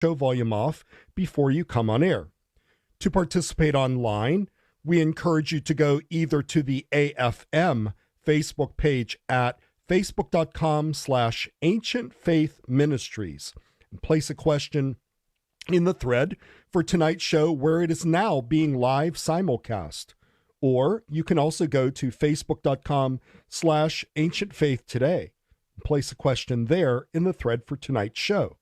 show volume off before you come on air. To participate online, we encourage you to go either to the AFM Facebook page at facebook.com/Ancient Faith Ministries and place a question in the thread for tonight's show, where it is now being live simulcast. Or you can also go to facebook.com/Ancient Faith Today and place a question there in the thread for tonight's show.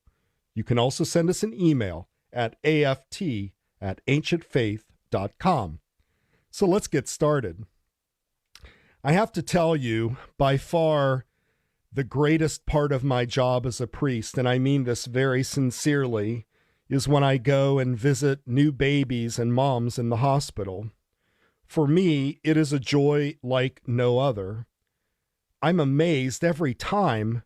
You can also send us an email at aft@ancientfaith.com. So let's get started. I have to tell you, by far, the greatest part of my job as a priest, and I mean this very sincerely, is when I go and visit new babies and moms in the hospital. For me, it is a joy like no other. I'm amazed every time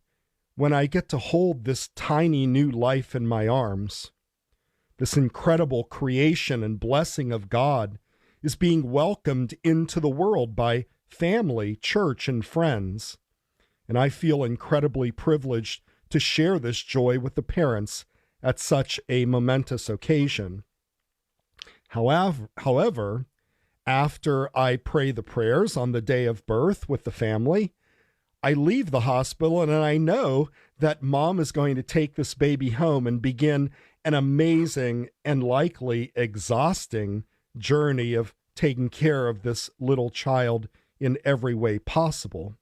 when I get to hold this tiny new life in my arms. This incredible creation and blessing of God is being welcomed into the world by family, church, and friends. And I feel incredibly privileged to share this joy with the parents at such a momentous occasion. However, after I pray the prayers on the day of birth with the family, I leave the hospital and I know that mom is going to take this baby home and begin an amazing and likely exhausting journey of taking care of this little child in every way possible.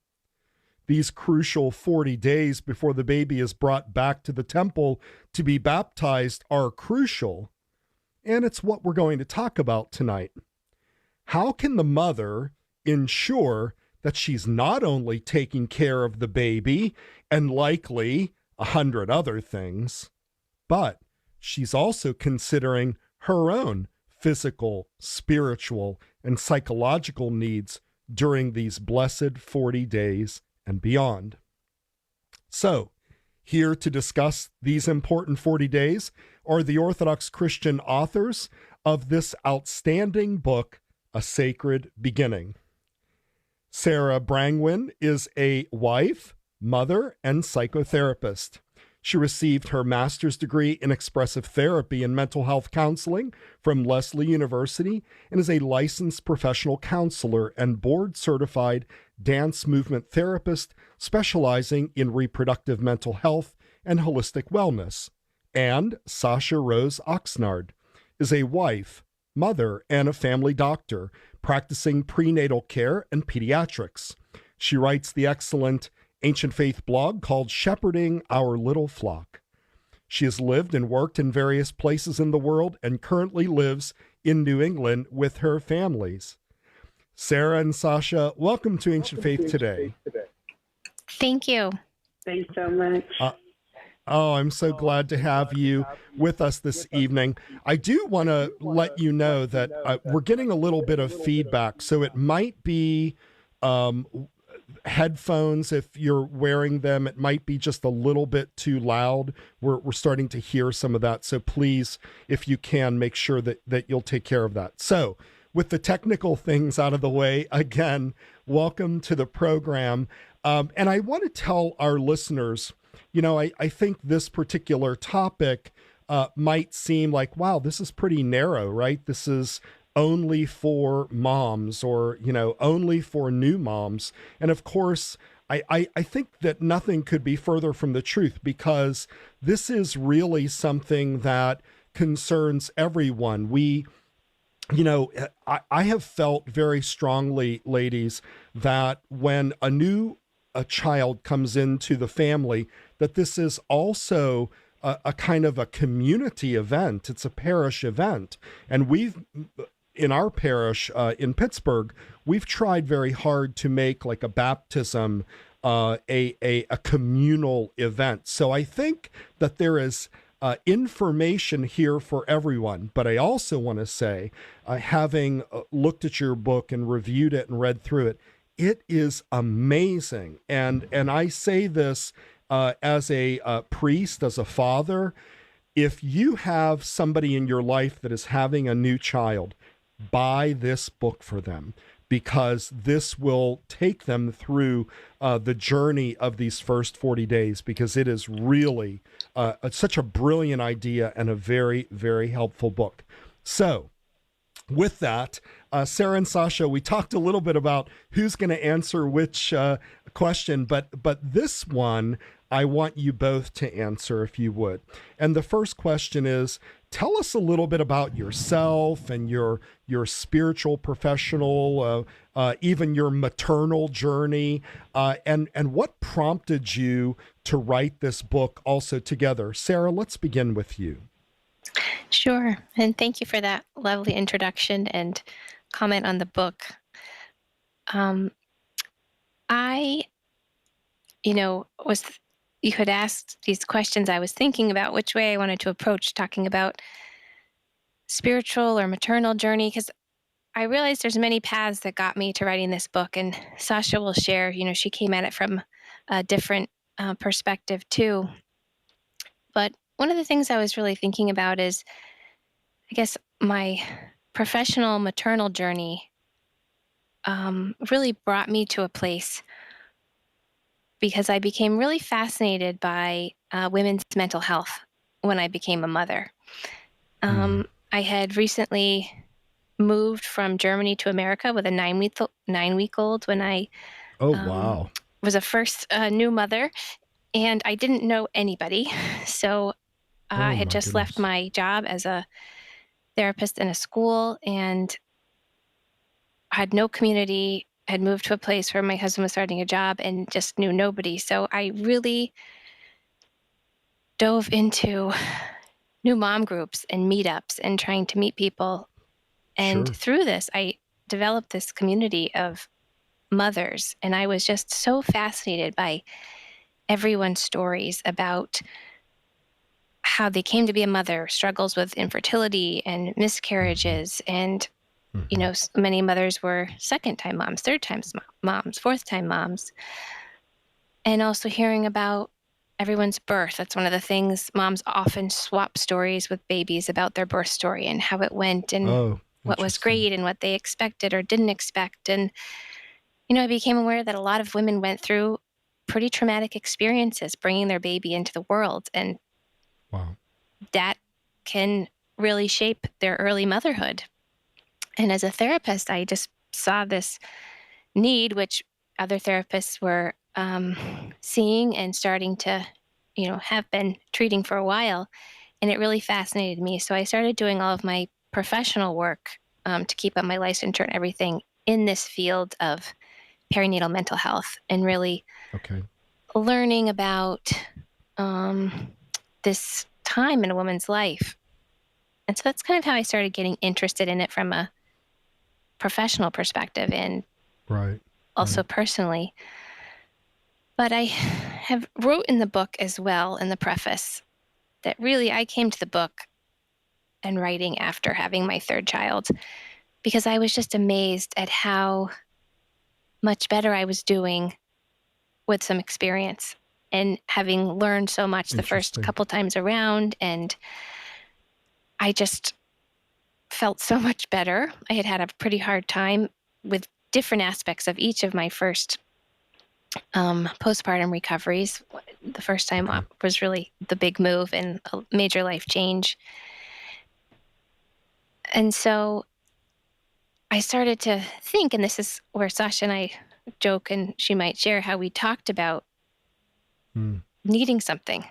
These crucial 40 days before the baby is brought back to the temple to be baptized are crucial, and it's what we're going to talk about tonight. How can the mother ensure that she's not only taking care of the baby and likely 100 other things, but she's also considering her own physical, spiritual, and psychological needs during these blessed 40 days and beyond? So, here to discuss these important 40 days are the Orthodox Christian authors of this outstanding book, A Sacred Beginning. Sarah Brangwin is a wife, mother, and psychotherapist. She received her master's degree in expressive therapy and mental health counseling from Lesley University and is a licensed professional counselor and board-certified dance movement therapist specializing in reproductive mental health and holistic wellness. And Sasha Rose Oxnard is a wife, mother, and a family doctor practicing prenatal care and pediatrics. She writes the excellent Ancient Faith blog called Shepherding Our Little Flock. She has lived and worked in various places in the world and currently lives in New England with her families. Sarah and Sasha, welcome to Ancient Faith Today. Thank you. Thanks so much. I'm so glad to have you with us this evening. I do want to let you know that we're getting a little bit of feedback, so it might be headphones. If you're wearing them, it might be just a little bit too loud. We're starting to hear some of that, so please, if you can, make sure that you'll take care of that. So, with the technical things out of the way, again, welcome to the program. And I want to tell our listeners, you know, I think this particular topic might seem like, wow, this is pretty narrow, right? This is only for moms or, you know, only for new moms. And of course, I think that nothing could be further from the truth, because this is really something that concerns everyone. You know, I have felt very strongly, ladies, that when a child comes into the family, that this is also a kind of a community event. It's a parish event. And in our parish in Pittsburgh, we've tried very hard to make like a baptism a communal event. So I think that there is information here for everyone. But I also want to say, having looked at your book and reviewed it and read through it, it is amazing. And I say this as a priest, as a father. If you have somebody in your life that is having a new child, buy this book for them. because this will take them through the journey of these first 40 days, because it is really such a brilliant idea and a very, very helpful book. So, with that, Sarah and Sasha, we talked a little bit about who's going to answer which question, but this one I want you both to answer, if you would. And the first question is, tell us a little bit about yourself and your spiritual, professional, even your maternal journey, and what prompted you to write this book also together. Sarah, let's begin with you. Sure. And thank you for that lovely introduction and comment on the book. I, you had asked these questions. I was thinking about which way I wanted to approach talking about spiritual or maternal journey, because I realized there's many paths that got me to writing this book. And Sasha will share, she came at it from a different perspective too. But one of the things I was really thinking about is, I guess, my professional maternal journey really brought me to a place because I became really fascinated by women's mental health when I became a mother. I had recently moved from Germany to America with a 9-week-old when I Wow. was a first new mother, and I didn't know anybody. So I had just left my job as a therapist in a school and had no community, had moved to a place where my husband was starting a job and just knew nobody. So I really dove into new mom groups and meetups and trying to meet people. And Sure. through this, I developed this community of mothers. And I was just so fascinated by everyone's stories about how they came to be a mother, struggles with infertility and miscarriages. And, many mothers were second-time moms, third-time moms, fourth-time moms. And also hearing about everyone's birth. That's one of the things. Moms often swap stories with babies about their birth story and how it went and what was great and what they expected or didn't expect. And, I became aware that a lot of women went through pretty traumatic experiences bringing their baby into the world. And that can really shape their early motherhood. And as a therapist, I just saw this need, which other therapists were seeing and starting to, have been treating for a while. And it really fascinated me. So I started doing all of my professional work to keep up my licensure and everything in this field of perinatal mental health and really learning about this time in a woman's life. And so that's kind of how I started getting interested in it from a professional perspective and also personally. But I have wrote in the book as well, in the preface, that really I came to the book and writing after having my third child because I was just amazed at how much better I was doing with some experience and having learned so much the first couple times around. And I just felt so much better. I had had a pretty hard time with different aspects of each of my first postpartum recoveries. The first time was really the big move and a major life change. And so I started to think, and this is where Sasha and I joke and she might share how we talked about needing something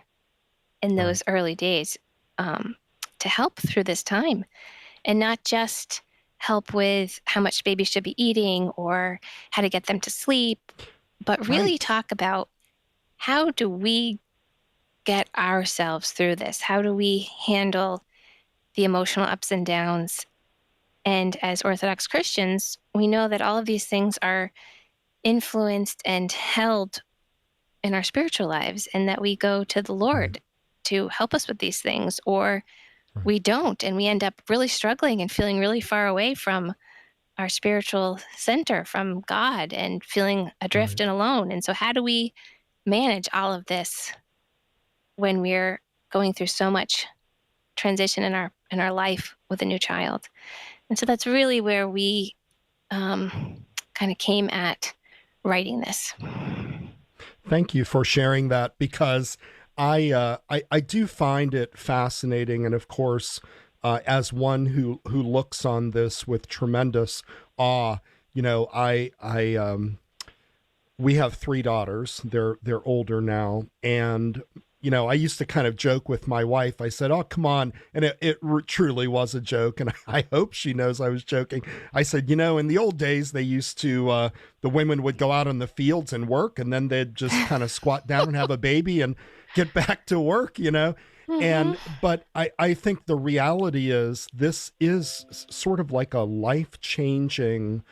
in those early days to help through this time, and not just help with how much babies should be eating or how to get them to sleep, but really talk about how do we get ourselves through this? How do we handle the emotional ups and downs? And as Orthodox Christians, we know that all of these things are influenced and held in our spiritual lives, and that we go to the Lord to help us with these things, or we don't, and we end up really struggling and feeling really far away from our spiritual center, from God, and feeling adrift and alone. And so how do we manage all of this when we're going through so much transition in our life with a new child? And so that's really where we kind of came at writing this. Thank you for sharing that, because I do find it fascinating, and of course, as one who looks on this with tremendous awe, we have three daughters. They're older now, and I used to kind of joke with my wife. I said, "Oh, come on," and it truly was a joke, and I hope she knows I was joking. I said, in the old days, they used to the women would go out on the fields and work, and then they'd just kind of squat down and have a baby and get back to work, but I think the reality is this is sort of like a life-changing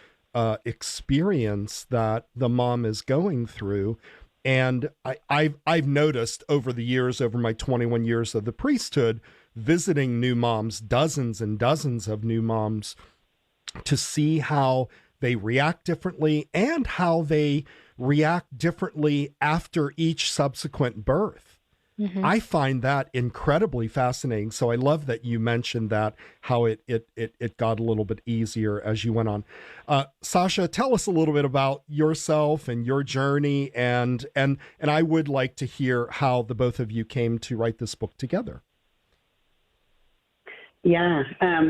experience that the mom is going through. And I've noticed over the years, over my 21 years of the priesthood, visiting new moms, dozens and dozens of new moms, to see how they react differently and how they react differently after each subsequent birth. I find that incredibly fascinating. So I love that you mentioned that, how it got a little bit easier as you went on. Sasha, tell us a little bit about yourself and your journey, and I would like to hear how the both of you came to write this book together. Yeah,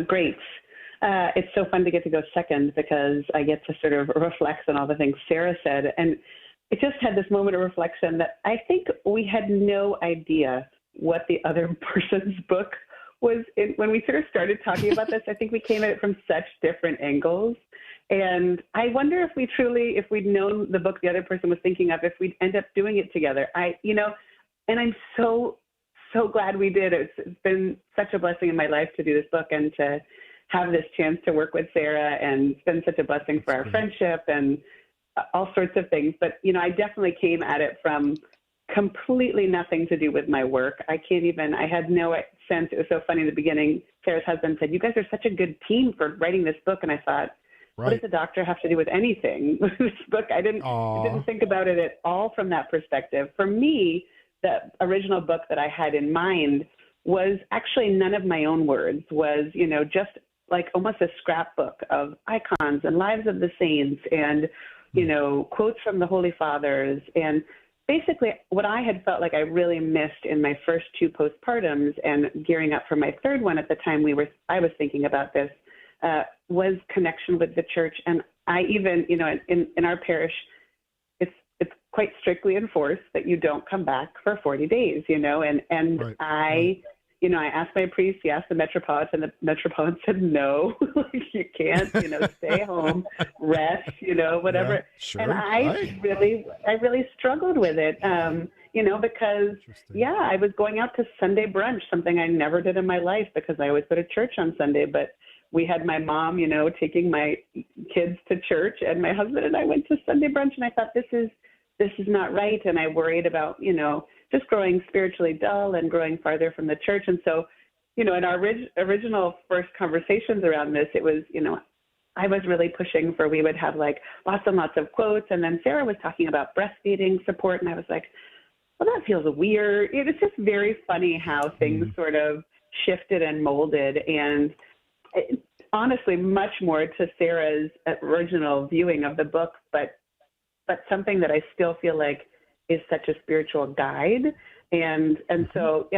great. It's so fun to get to go second, because I get to sort of reflect on all the things Sarah said. And I just had this moment of reflection that I think we had no idea what the other person's book was. When we sort of started talking about this, I think we came at it from such different angles. And I wonder if if we'd known the book the other person was thinking of, if we'd end up doing it together. And I'm so glad we did. It's been such a blessing in my life to do this book and to have this chance to work with Sarah, and it's been such a blessing for our friendship and all sorts of things. But, I definitely came at it from completely nothing to do with my work. I had no sense. It was so funny in the beginning. Sarah's husband said, "You guys are such a good team for writing this book." And I thought, What does a doctor have to do with anything? This book, I didn't think about it at all from that perspective. For me, the original book that I had in mind was actually none of my own words, was, just like almost a scrapbook of icons and lives of the saints and quotes from the Holy Fathers. And basically what I had felt like I really missed in my first two postpartums and gearing up for my third one at the time I was thinking about this, was connection with the church. And I even, in our parish, it's quite strictly enforced that you don't come back for 40 days, and right. I asked my priest, he asked the Metropolitan said, no, you can't, stay home, rest, whatever. Yeah, sure. And I really struggled with it, because, I was going out to Sunday brunch, something I never did in my life because I always go to church on Sunday. But we had my mom, taking my kids to church, and my husband and I went to Sunday brunch, and I thought, this is not right. And I worried about, just growing spiritually dull and growing farther from the church. And so, in our original first conversations around this, it was, I was really pushing for, we would have like lots and lots of quotes. And then Sarah was talking about breastfeeding support. And I was like, well, that feels weird. It's just very funny how things sort of shifted and molded. And honestly, much more to Sarah's original viewing of the book, but something that I still feel like is such a spiritual guide. And so,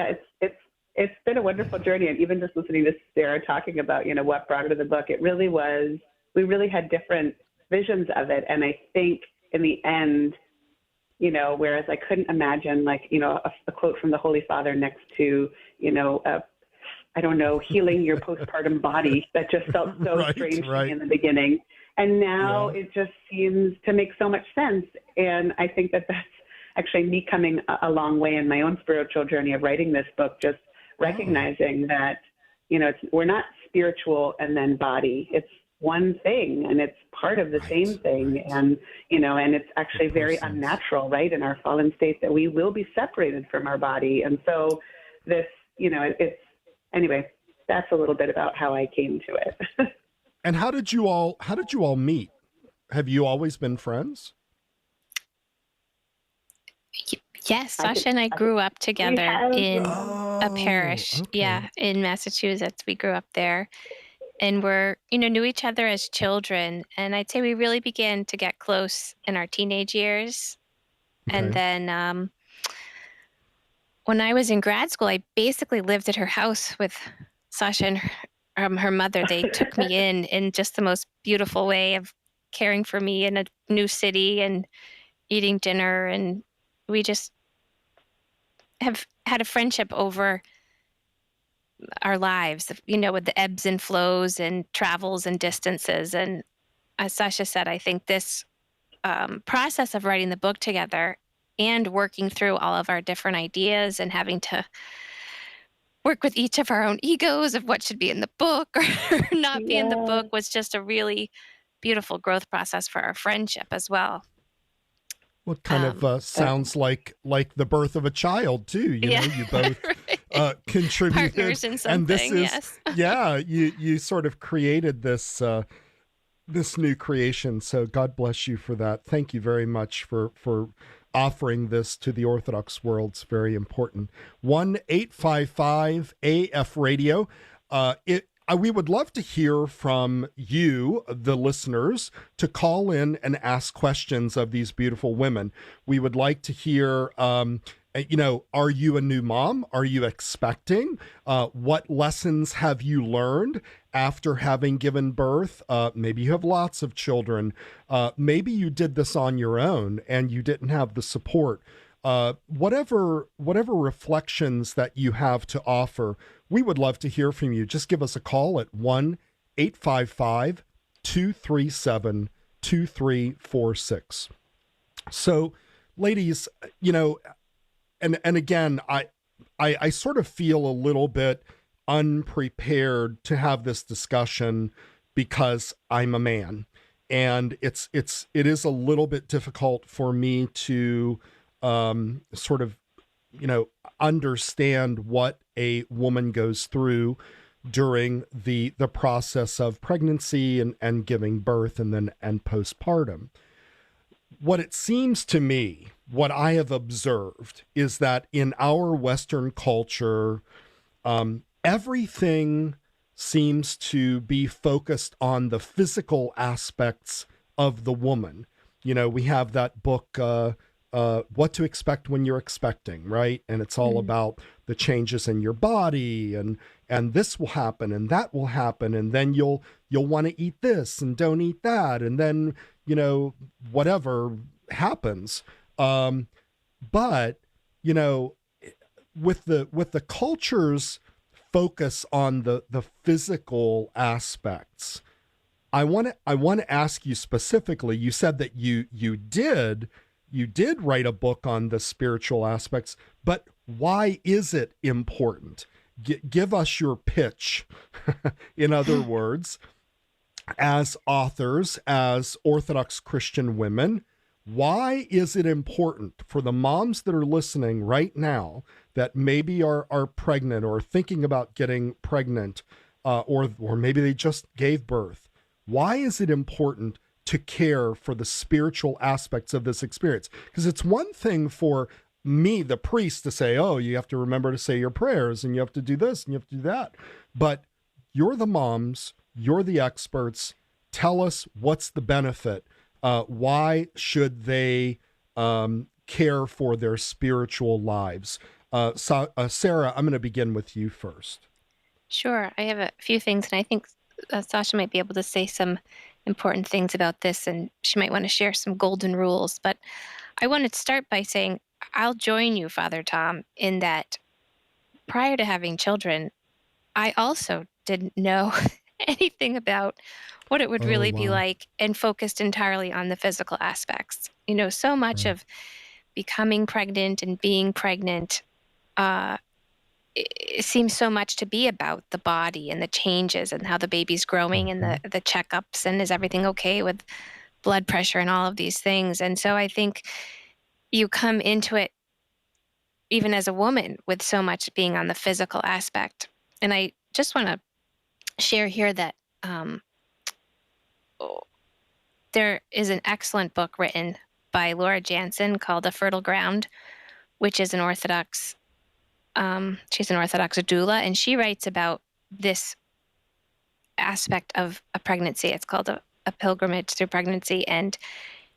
it's been a wonderful journey. And even just listening to Sarah talking about, what brought her to the book, it really was, we really had different visions of it. And I think in the end, whereas I couldn't imagine a quote from the Holy Father next to, I don't know, healing your postpartum body, that just felt so strange to me in the beginning. And now it just seems to make so much sense. And I think that that's actually me coming a long way in my own spiritual journey of writing this book, just recognizing that, we're not spiritual and then body. It's one thing, and it's part of the same thing. And, and it's actually very unnatural, right, in our fallen state, that we will be separated from our body. And so this, anyway, that's a little bit about how I came to it. And how did you all meet? Have you always been friends? Yes, Sasha and I grew up together in a parish. Okay. Yeah, in Massachusetts. We grew up there. and knew each other as children. And I'd say we really began to get close in our teenage years. And Okay. then when I was in grad school, I basically lived at her house with Sasha and her mother. They took me in just the most beautiful way of caring for me in a new city and eating dinner. And we just have had a friendship over our lives, with the ebbs and flows and travels and distances. And as Sasha said, I think this process of writing the book together and working through all of our different ideas and having to work with each of our own egos of what should be in the book or not be in the Yeah. book was just a really beautiful growth process for our friendship as well. What kind of Uh, sounds like the birth of a child too? Yeah. You both Right. contributed, Partners in and this something, is yes. yeah. You sort of created this new creation. So God bless you for that. Thank you very much for offering this to the Orthodox world. It's very important. 1-855 AF Radio. We would love to hear from you, the listeners, to call in and ask questions of these beautiful women. We would like to hear, are you a new mom? Are you expecting? What lessons have you learned after having given birth? Maybe you have lots of children. Maybe you did this on your own and you didn't have the support. Whatever reflections that you have to offer, we would love to hear from you. Just give us a call at 1-855-237-2346. So, ladies, and again, I sort of feel a little bit unprepared to have this discussion because I'm a man, and it is a little bit difficult for me to sort of understand what a woman goes through during the process of pregnancy and giving birth and postpartum. What it seems to me, what I have observed, is that in our Western culture, everything seems to be focused on the physical aspects of the woman. We have that book, What to Expect When You're Expecting, right? And it's all about the changes in your body, and this will happen and that will happen, and then you'll want to eat this and don't eat that, and then whatever happens. But with the culture's focus on the physical aspects, I want to ask you specifically. You said that you did write a book on the spiritual aspects, but why is it important? Give us your pitch. In other words, as authors, as Orthodox Christian women, why is it important for the moms that are listening right now that maybe are pregnant or thinking about getting pregnant, or maybe they just gave birth? Why is it important to care for the spiritual aspects of this experience? Because it's one thing for me, the priest, to say, oh, you have to remember to say your prayers and you have to do this and you have to do that. But you're the moms, you're the experts. Tell us, what's the benefit? Why should they care for their spiritual lives? Sarah, I'm going to begin with you first. Sure. I have a few things, and I think Sasha might be able to say some important things about this, and she might want to share some golden rules. But I wanted to start by saying I'll join you, Father Tom, in that prior to having children, I also didn't know anything about what it would Oh, really be wow. like, and focused entirely on the physical aspects. So much Right. of becoming pregnant and being pregnant, it seems so much to be about the body and the changes and how the baby's growing and Mhm. the checkups and is everything okay with blood pressure and all of these things. And so I think you come into it even as a woman with so much being on the physical aspect. And I just want to share here that there is an excellent book written by Laura Jansen called A Fertile Ground, which is she's an Orthodox doula, and she writes about this aspect of a pregnancy. It's called a pilgrimage through pregnancy. And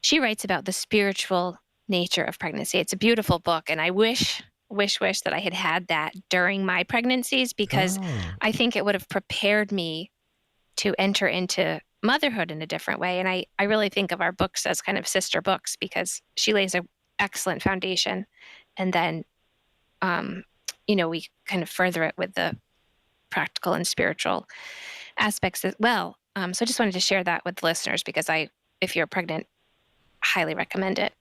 she writes about the spiritual nature of pregnancy. It's a beautiful book. And I wish that I had had that during my pregnancies, because Oh, I think it would have prepared me to enter into motherhood in a different way. And I really think of our books as kind of sister books, because she lays an excellent foundation. And then, we kind of further it with the practical and spiritual aspects as well. So I just wanted to share that with listeners, because if you're pregnant, highly recommend it.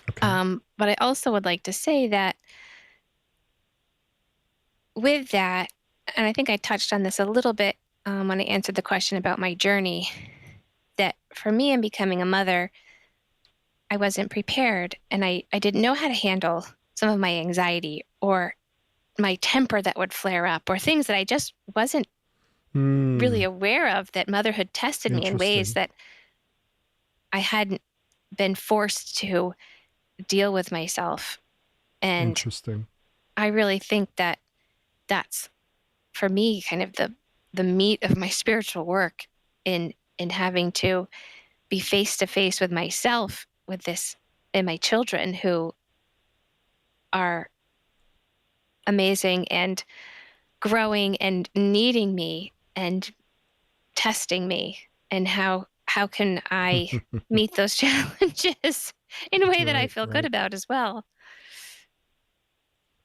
okay. But I also would like to say that with that, and I think I touched on this a little bit when I answered the question about my journey, that for me in becoming a mother, I wasn't prepared, and I didn't know how to handle some of my anxiety or my temper that would flare up, or things that I just wasn't really Hmm. aware of, that motherhood tested me in ways Interesting. that I hadn't been forced to deal with myself. And Interesting. I really think that that's, for me, kind of the meat of my spiritual work, in having to be face to face with myself with this, and my children, who are amazing and growing and needing me and testing me. And how can I meet those challenges in a way that I Right, feel good right. about as well.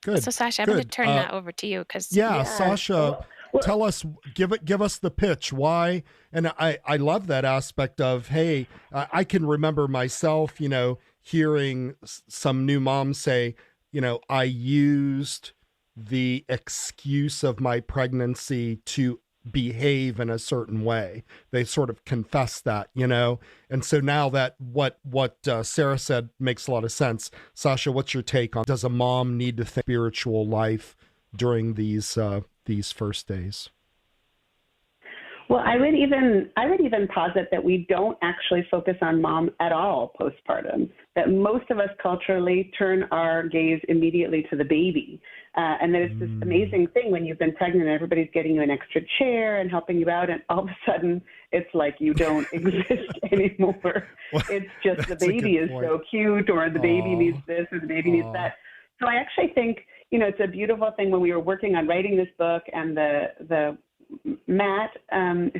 Good, So Sasha, I'm going to good. turn that over to you, because Yeah, Yeah. Sasha, Well, tell us, give us the pitch. Why? And I love that aspect of, hey, I can remember myself, hearing some new moms say, I used the excuse of my pregnancy to behave in a certain way. They sort of confess that, and so now that what Sarah said makes a lot of sense. Sasha, what's your take on, does a mom need to think spiritual life during these first days? Well, I would even posit that we don't actually focus on mom at all postpartum. That most of us culturally turn our gaze immediately to the baby, and that it's this Mm. amazing thing when you've been pregnant and everybody's getting you an extra chair and helping you out, and all of a sudden it's like you don't exist anymore. Well, It's just the that's a baby good is point. so cute, or the baby needs Aw, this, or the baby needs aw. that. So I actually think it's a beautiful thing. When we were working on writing this book, and the Matt,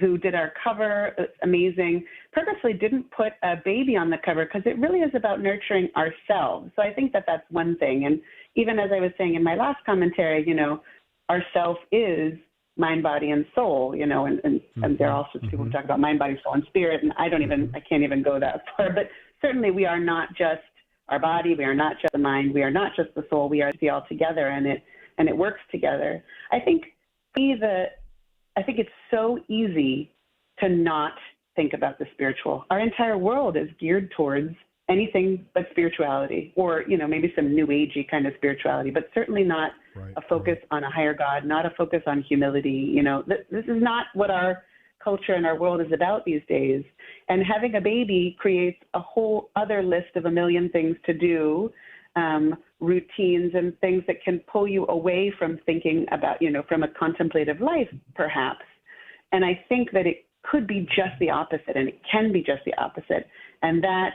who did our cover, amazing, purposely didn't put a baby on the cover, because it really is about nurturing ourselves. So I think that that's one thing. And even as I was saying in my last commentary, our self is mind, body, and soul, and there are Mm-hmm, all sorts of people who mm-hmm, talk about mind, body, soul, and spirit. And mm-hmm. I can't even go that far. But certainly we are not just our body. We are not just the mind. We are not just the soul. We are the all together, and it works together. I think I think it's so easy to not think about the spiritual. Our entire world is geared towards anything but spirituality, or maybe some new agey kind of spirituality, but certainly not Right, a focus right. on a higher God, not a focus on humility. This is not what our culture and our world is about these days. And having a baby creates a whole other list of a million things to do, routines and things that can pull you away from thinking about, from a contemplative life, perhaps. And I think that it could be just the opposite, and it can be just the opposite. And that,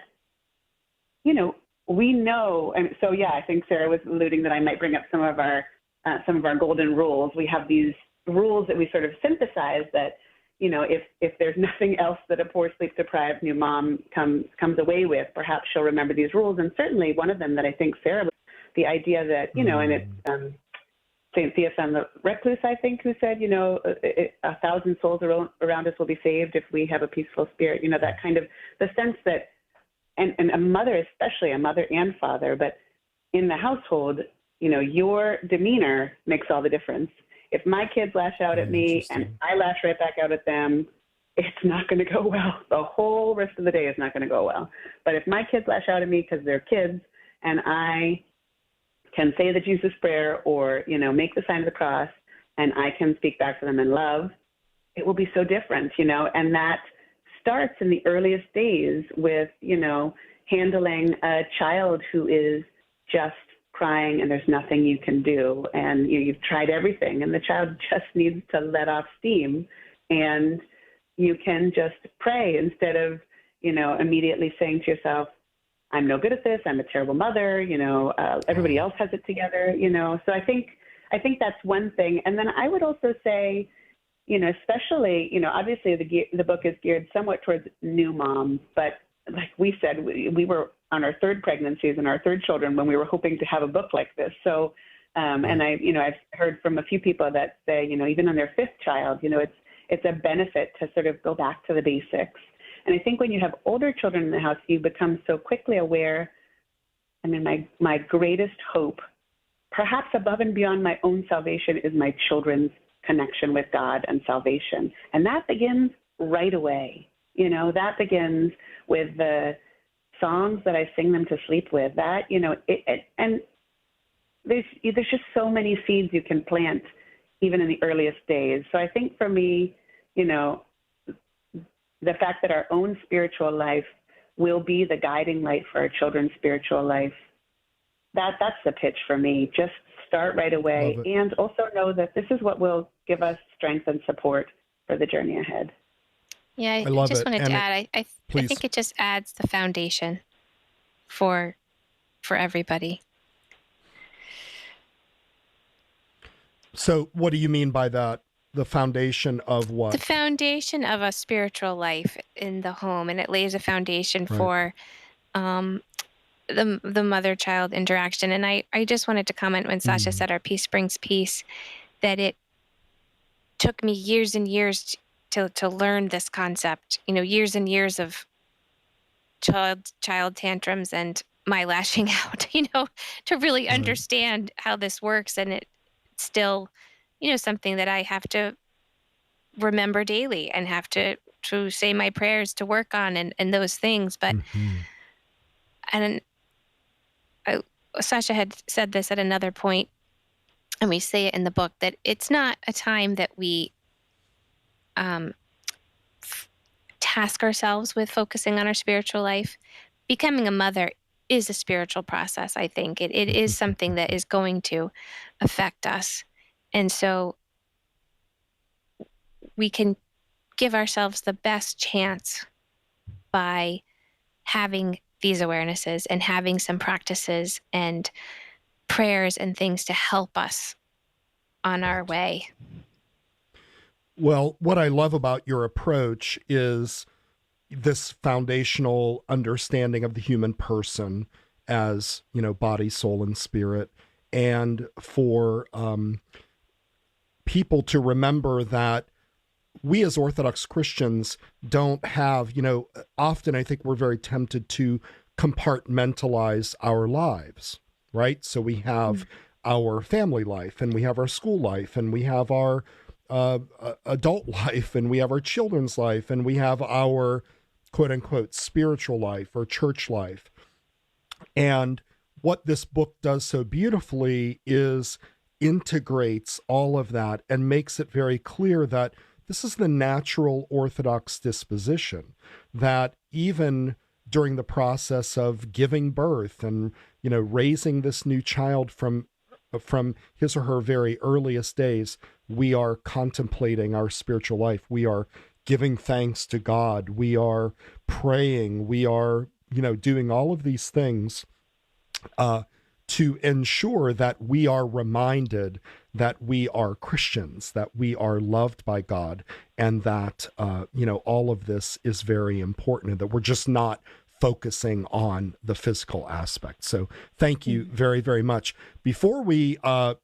we know, and so, yeah, I think Sarah was alluding that I might bring up some of our golden rules. We have these rules that we sort of synthesize that, if there's nothing else that a poor sleep deprived new mom comes away with, perhaps she'll remember these rules. And certainly one of them that I think Sarah, the idea that, and it's St. Theophan the Recluse, I think, who said, 1,000 souls around us will be saved if we have a peaceful spirit, that kind of, the sense that, and a mother, especially a mother and father, but in the household, your demeanor makes all the difference. If my kids lash out at Very me and interesting. I lash right back out at them, it's not going to go well. The whole rest of the day is not going to go well. But if my kids lash out at me because they're kids, and I can say the Jesus prayer, or, make the sign of the cross, and I can speak back to them in love, it will be so different, and that starts in the earliest days with, handling a child who is just crying and there's nothing you can do, and you've tried everything, and the child just needs to let off steam, And you can just pray instead of, immediately saying to yourself, I'm no good at this. I'm a terrible mother. Everybody else has it together, So I think that's one thing. And then I would also say, especially, obviously the book is geared somewhat towards new moms, but like we said, we were on our third pregnancies and our third children when we were hoping to have a book like this. So, and I've heard from a few people that say, even on their fifth child, it's a benefit to sort of go back to the basics. And I think when you have older children in the house, you become so quickly aware. I mean, my greatest hope, perhaps above and beyond my own salvation, is my children's connection with God and salvation. And that begins right away. That begins with the songs that I sing them to sleep with. That, and there's just so many seeds you can plant even in the earliest days. So I think for me, the fact that our own spiritual life will be the guiding light for our children's spiritual life, that's the pitch for me. Just start right away, and also know that this is what will give us strength and support for the journey ahead. Yeah, I just wanted to add, I think it just adds the foundation for everybody. So what do you mean by that? The foundation of what? The foundation of a spiritual life in the home, and it lays a foundation for the mother-child interaction. And I just wanted to comment when Sasha said our peace brings peace, that it took me years and years to learn this concept. Years and years of child tantrums and my lashing out. To really understand how this works, and it's still, something that I have to remember daily and have to say my prayers to work on and those things. But, and Sasha had said this at another point, and we say it in the book, that it's not a time that we task ourselves with focusing on our spiritual life. Becoming a mother is a spiritual process, I think. It is something that is going to affect us. And so we can give ourselves the best chance by having these awarenesses and having some practices and prayers and things to help us on our way. Well, what I love about your approach is this foundational understanding of the human person as, body, soul, and spirit, and for people to remember that we as Orthodox Christians don't have, often I think we're very tempted to compartmentalize our lives, right? So we have our family life, and we have our school life, and we have our adult life, and we have our children's life, and we have our quote unquote spiritual life or church life. And what this book does so beautifully is integrates all of that and makes it very clear that this is the natural Orthodox disposition, that even during the process of giving birth and, raising this new child from his or her very earliest days, we are contemplating our spiritual life. We are giving thanks to God. We are praying. We are, doing all of these things to ensure that we are reminded that we are Christians, that we are loved by God, and that, all of this is very important, and that we're just not focusing on the physical aspect. So thank you very, very much. Before we go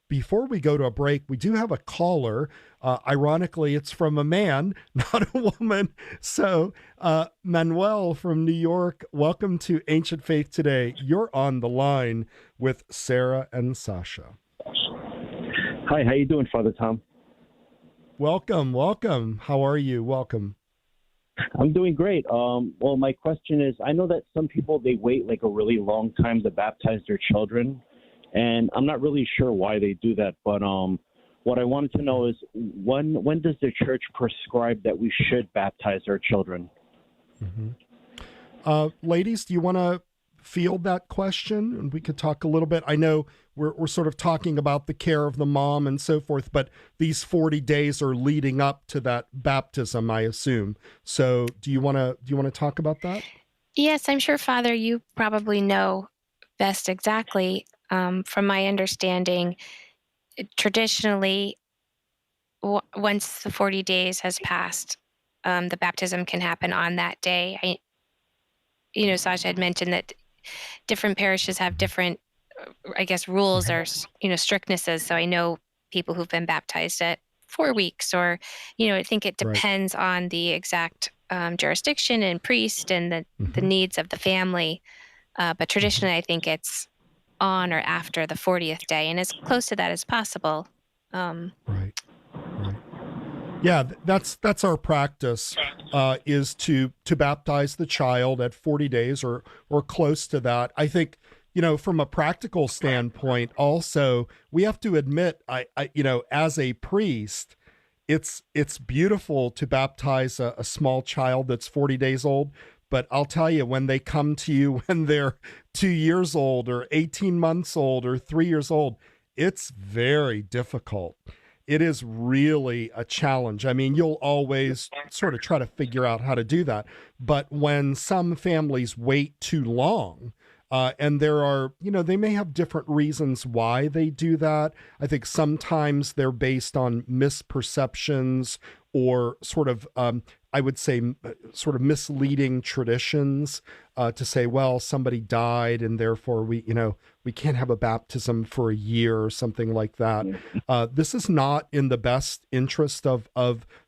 to a break, we do have a caller. Ironically, it's from a man, not a woman. So Manuel from New York, welcome to Ancient Faith Today. You're on the line with Sarah and Sasha. Hi, how you doing, Father Tom? Welcome. How are you? Welcome. I'm doing great. Well, my question is, I know that some people, they wait like a really long time to baptize their children, and I'm not really sure why they do that, but what I wanted to know is when does the church prescribe that we should baptize our children? Ladies, do you want to field that question? And we could talk a little bit. I know we're sort of talking about the care of the mom and so forth, but these 40 days are leading up to that baptism, I assume. So do you want to talk about that? Yes, I'm sure, Father, you probably know best exactly. From my understanding, traditionally, once the 40 days has passed, the baptism can happen on that day. Sasha had mentioned that different parishes have different, I guess, rules or, strictnesses. So I know people who've been baptized at 4 weeks, or, I think it depends on the exact jurisdiction and priest and the needs of the family. But traditionally, I think it's on or after the 40th day, and as close to that as possible. Right. Yeah, that's our practice, is to baptize the child at 40 days or close to that. I think, from a practical standpoint, also, we have to admit, I as a priest, it's beautiful to baptize a small child that's 40 days old. But I'll tell you, when they come to you when they're 2 years old or 18 months old or 3 years old, it's very difficult. It is really a challenge. I mean, you'll always sort of try to figure out how to do that. But when some families wait too long, and there are, they may have different reasons why they do that. I think sometimes they're based on misperceptions or sort of, I would say, sort of misleading traditions to say, well, somebody died and therefore we can't have a baptism for a year or something like that. This is not in the best interest of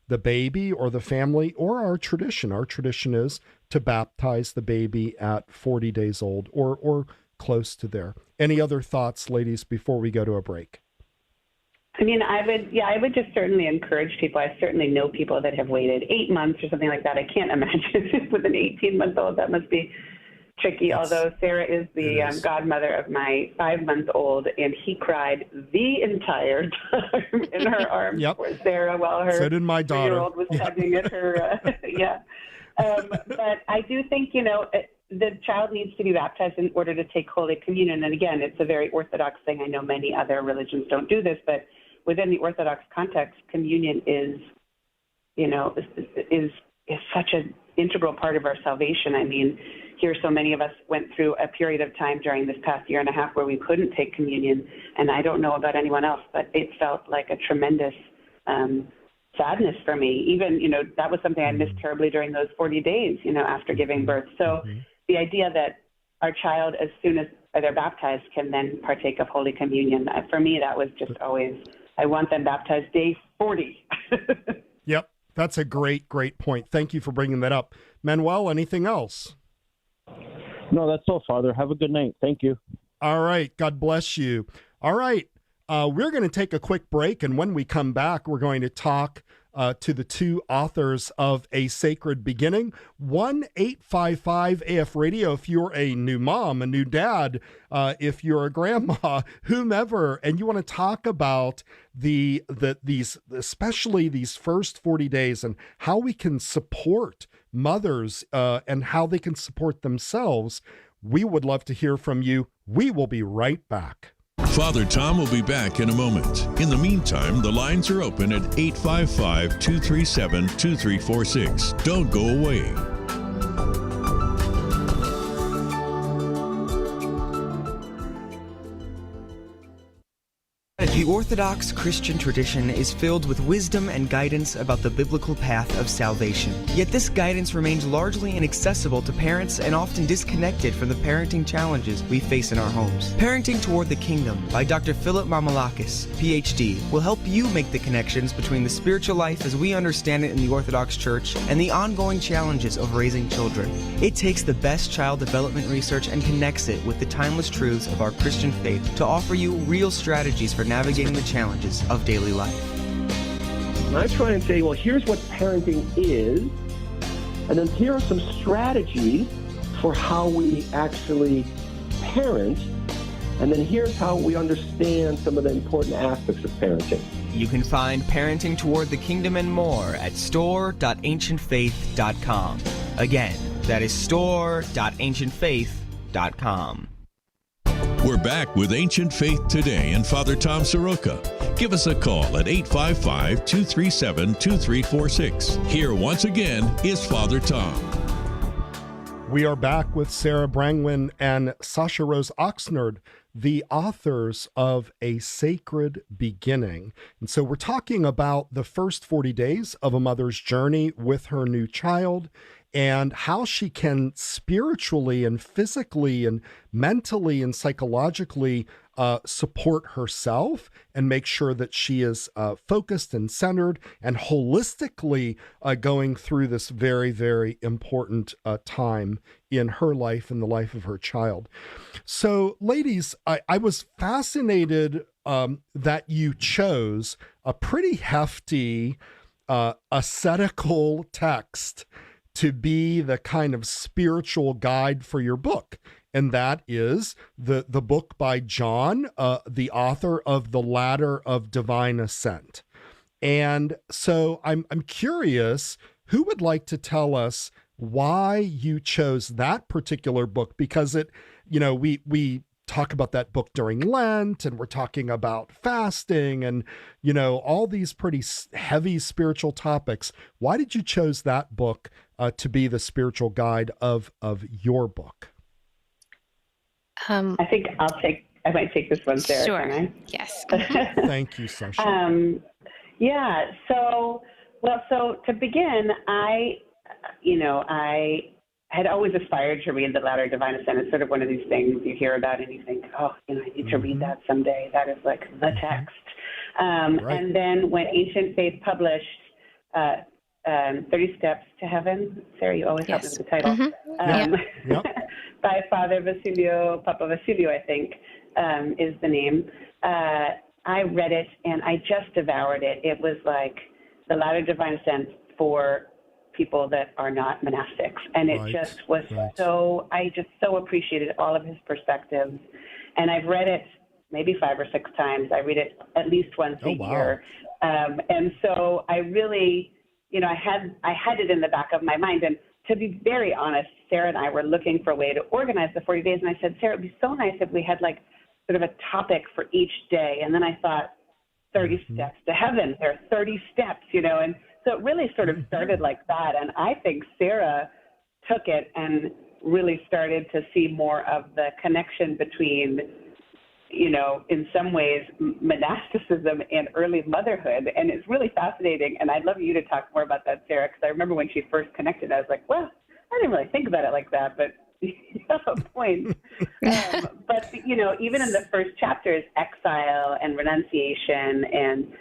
the baby or the family or our tradition. Our tradition is to baptize the baby at 40 days old or close to there. Any other thoughts, ladies, before we go to a break? I mean, I would just certainly encourage people. I certainly know people that have waited 8 months or something like that. I can't imagine with an 18-month-old. That must be tricky. Although Sarah is the godmother of my 5-month-old, and he cried the entire time in her arms for Sarah while her 3-year-old was tugging at her. But I do think, the child needs to be baptized in order to take Holy Communion. And again, it's a very Orthodox thing. I know many other religions don't do this, but within the Orthodox context, communion is such an integral part of our salvation. I mean, here so many of us went through a period of time during this past year and a half where we couldn't take communion, and I don't know about anyone else, but it felt like a tremendous sadness for me. Even, that was something I missed terribly during those 40 days, after giving birth. So the idea that our child, as soon as they're baptized, can then partake of Holy Communion, for me, that was just always, I want them baptized day 40. Yep. That's a great point. Thank you for bringing that up. Manuel, anything else? No, that's all, Father. Have a good night. Thank you. All right. God bless you. All right. We're going to take a quick break, and when we come back, we're going to talk to the two authors of A Sacred Beginning. 1-855-AF Radio if you're a new mom, a new dad, if you're a grandma, whomever, and you want to talk about these especially these first 40 days and how we can support mothers and how they can support themselves. We would love to hear from you. We will be right back. Father Tom will be back in a moment. In the meantime, the lines are open at 855-237-2346. Don't go away. The Orthodox Christian tradition is filled with wisdom and guidance about the biblical path of salvation. Yet this guidance remains largely inaccessible to parents and often disconnected from the parenting challenges we face in our homes. Parenting Toward the Kingdom by Dr. Philip Mamalakis, PhD, will help you make the connections between the spiritual life as we understand it in the Orthodox Church and the ongoing challenges of raising children. It takes the best child development research and connects it with the timeless truths of our Christian faith to offer you real strategies for navigating the challenges of daily life. I try and say, well, here's what parenting is, and then here are some strategies for how we actually parent, and then here's how we understand some of the important aspects of parenting. You can find Parenting Toward the Kingdom and more at store.ancientfaith.com. Again, that is store.ancientfaith.com. prescribe.com. We're back with Ancient Faith Today and Father Tom Soroka. Give us a call at 855-237-2346. Here once again is Father Tom. We are back with Sarah Brangwin and Sasha Rose Oxnard, the authors of A Sacred Beginning. And so we're talking about the first 40 days of a mother's journey with her new child and how she can spiritually and physically and mentally and psychologically support herself and make sure that she is focused and centered and holistically going through this very, very important time in her life and the life of her child. So, ladies, I was fascinated that you chose a pretty hefty ascetical text to be the kind of spiritual guide for your book. And that is the book by John, the author of The Ladder of Divine Ascent. And so I'm curious, who would like to tell us why you chose that particular book? Because it, we talk about that book during Lent, and we're talking about fasting and, all these pretty heavy spiritual topics. Why did you choose that book to be the spiritual guide of your book? I think I might take this one, Sarah. Sure. Can I? Yes. Thank you, Sasha. Yeah. So to begin, I had always aspired to read The Ladder of Divine Ascent. It's sort of one of these things you hear about and you think, I need to read that someday. That is like the text. Right. And then when Ancient Faith published 30 Steps to Heaven, Sarah, you always help me with the title, by Father Papa Vasilio, I think, is the name. I read it and I just devoured it. It was like The Ladder of Divine Ascent for people that are not monastics. And it just was I just so appreciated all of his perspectives. And I've read it maybe 5 or 6 times. I read it at least once a year. And so I really, I had it in the back of my mind. And to be very honest, Sarah and I were looking for a way to organize the 40 days. And I said, Sarah, it'd be so nice if we had like sort of a topic for each day. And then I thought, 30 steps to heaven. There are 30 steps, and so it really sort of started like that. And I think Sarah took it and really started to see more of the connection between, in some ways, monasticism and early motherhood. And it's really fascinating. And I'd love you to talk more about that, Sarah, because I remember when she first connected, I was like, well, I didn't really think about it like that, but you have a point. But, even in the first chapters, exile and renunciation and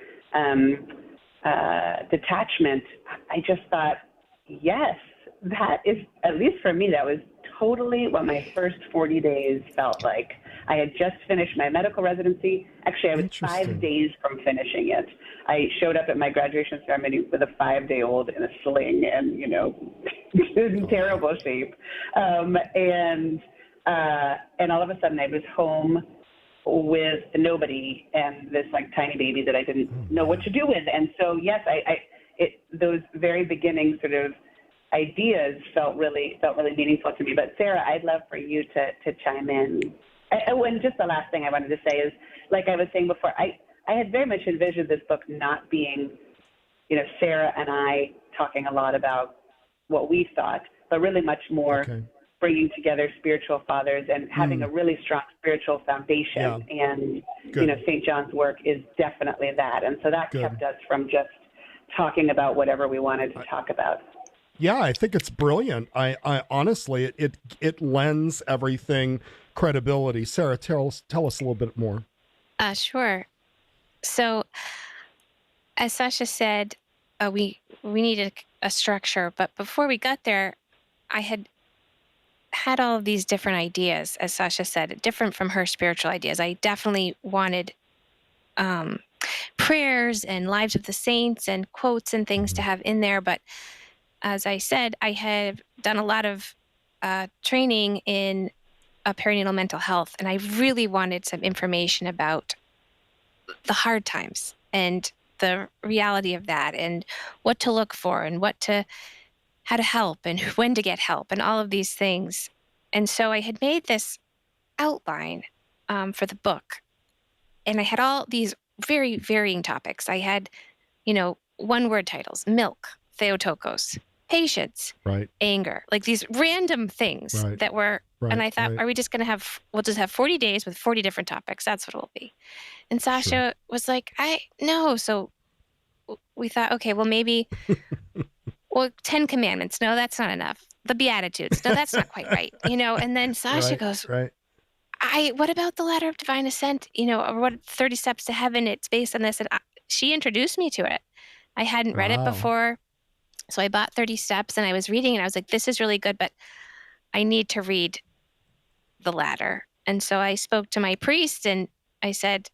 detachment, I just thought, yes, that is, at least for me, that was totally what my first 40 days felt like. I had just finished my medical residency. Actually, I was 5 days from finishing it. I showed up at my graduation ceremony with a 5-day-old in a sling and, in terrible shape. And all of a sudden I was home with nobody and this like tiny baby that I didn't know what to do with. And so, yes, those very beginning sort of ideas felt really meaningful to me. But Sarah, I'd love for you to chime in. And just the last thing I wanted to say is, like I was saying before, I had very much envisioned this book not being, Sarah and I talking a lot about what we thought, but really much more bringing together spiritual fathers and having a really strong spiritual foundation. Yeah. And, St. John's work is definitely that. And so that kept us from just talking about whatever we wanted to talk about. Yeah, I think it's brilliant. I honestly, it lends everything credibility. Sarah, tell us a little bit more. Sure. So, as Sasha said, we needed a structure, but before we got there, I had all of these different ideas, as Sasha said, different from her spiritual ideas. I definitely wanted prayers and lives of the saints and quotes and things to have in there, but as I said, I have done a lot of training in perinatal mental health, and I really wanted some information about the hard times and the reality of that and what to look for and how to help and when to get help and all of these things. And so I had made this outline for the book, and I had all these very varying topics. I had, one-word titles: milk, Theotokos, patience, Right. anger, like these random things Right. that were, Right. and I thought, Right. are we just going to we'll just have 40 days with 40 different topics. That's what it will be. And Sasha was like, no. So we thought, okay, well, maybe, 10 commandments. No, that's not enough. The Beatitudes. No, that's not quite right. And then Sasha goes, Right. what about the ladder of divine ascent? Or what 30 steps to heaven? It's based on this. And she introduced me to it. I hadn't read it Wow. before. So I bought 30 steps and I was reading and I was like, this is really good, but I need to read the ladder. And so I spoke to my priest and I said,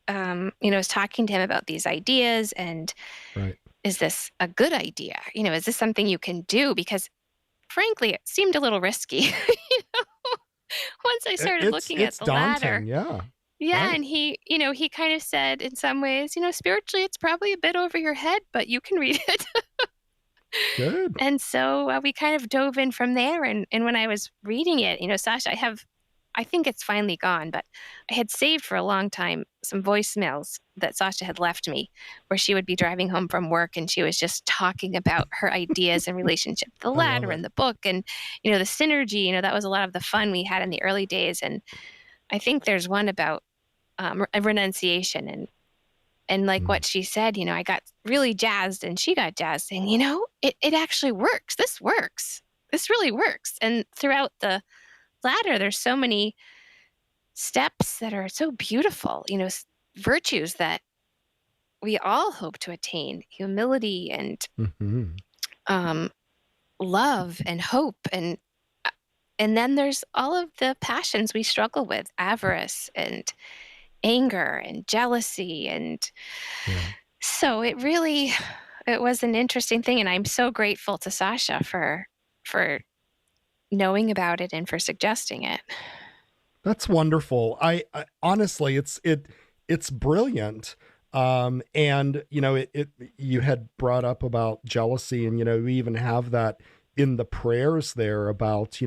I was talking to him about these ideas and Right. is this a good idea? Is this something you can do? Because frankly, it seemed a little risky. Once I started looking at the ladder. Yeah. Yeah. Right. And he kind of said in some ways, spiritually, it's probably a bit over your head, but you can read it. Good. And so we kind of dove in from there. And when I was reading it, Sasha, I think it's finally gone, but I had saved for a long time some voicemails that Sasha had left me where she would be driving home from work and she was just talking about her ideas in relationship to the ladder and the book and, the synergy. That was a lot of the fun we had in the early days. And I think there's one about renunciation and like what she said, I got really jazzed and she got jazzed saying, it actually works. This works. This really works. And throughout the ladder, there's so many steps that are so beautiful, virtues that we all hope to attain: humility and love and hope. And then there's all of the passions we struggle with: avarice and anger and jealousy. And so it was an interesting thing. And I'm so grateful to Sasha for knowing about it and for suggesting it. That's wonderful. I honestly, it's brilliant. And you had brought up about jealousy, and we even have that in the prayers there about